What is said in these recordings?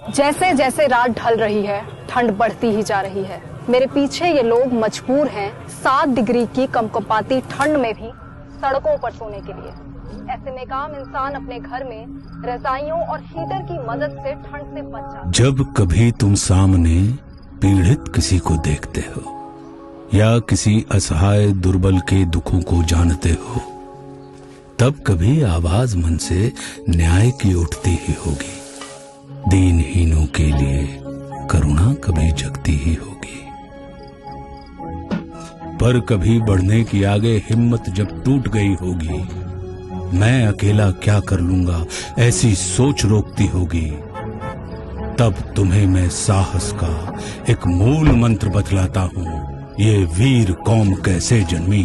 जैसे जैसे रात ढल रही है, ठंड बढ़ती ही जा रही है। मेरे पीछे ये लोग मजबूर हैं 7 डिग्री की कंपकंपाती ठंड में भी सड़कों पर सोने के लिए। ऐसे में काम इंसान अपने घर में रजाइयों और हीटर की मदद से ठंड से बच जाता है। जब कभी तुम सामने पीड़ित किसी को देखते हो या किसी असहाय दुर्बल के दुखों को जानते हो, तब कभी आवाज मन से न्याय की उठती ही होगी। दीनहीनों के लिए करुणा कभी जगती ही होगी। पर कभी बढ़ने की आगे हिम्मत जब टूट गई होगी, मैं अकेला क्या कर लूंगा ऐसी सोच रोकती होगी, तब तुम्हें मैं साहस का एक मूल मंत्र बतलाता हूं। ये वीर कौम कैसे जन्मी,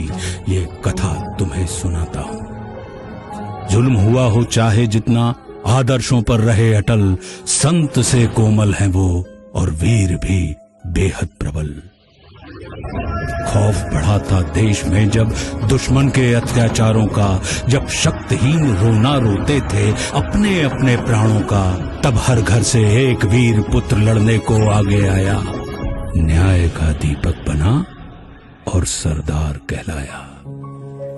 ये कथा तुम्हें सुनाता हूं। जुल्म हुआ हो चाहे जितना, आदर्शों पर रहे अटल, संत से कोमल हैं वो और वीर भी बेहद प्रबल। खौफ बढ़ा था देश में जब दुश्मन के अत्याचारों का, जब शक्तिहीन रोना रोते थे अपने अपने प्राणों का, तब हर घर से एक वीर पुत्र लड़ने को आगे आया, न्याय का दीपक बना और सरदार कहलाया।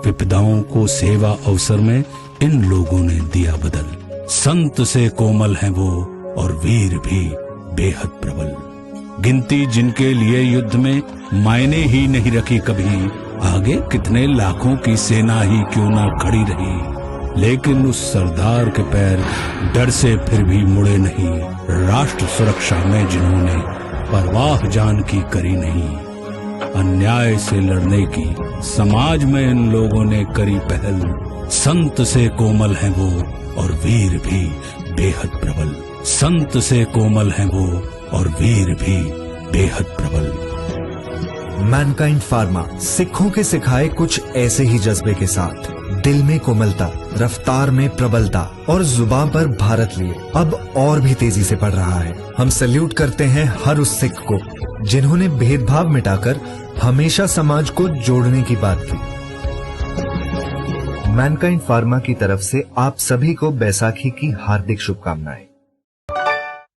विपदाओं को सेवा अवसर में इन लोगों ने दिया बदल, संत से कोमल हैं वो और वीर भी बेहद प्रबल। गिनती जिनके लिए युद्ध में मायने ही नहीं रखी कभी, आगे कितने लाखों की सेना ही क्यों ना खड़ी रही, लेकिन उस सरदार के पैर डर से फिर भी मुड़े नहीं। राष्ट्र सुरक्षा में जिन्होंने परवाह जान की करी नहीं, अन्याय से लड़ने की समाज में इन लोगों ने करी पहल, संत से कोमल हैं वो और वीर भी बेहद प्रबल। संत से कोमल हैं वो और वीर भी बेहद प्रबल। मैनकाइंड फार्मा सिखों के सिखाए कुछ ऐसे ही जज्बे के साथ, दिल में कोमलता, रफ्तार में प्रबलता और जुबान पर भारत लिए अब और भी तेजी से बढ़ रहा है। हम सैल्यूट करते हैं हर उस सिख को जिन्होंने भेदभाव मिटाकर हमेशा समाज को जोड़ने की बात की। मैनकाइंड फार्मा की तरफ से आप सभी को बैसाखी की हार्दिक शुभकामनाएं।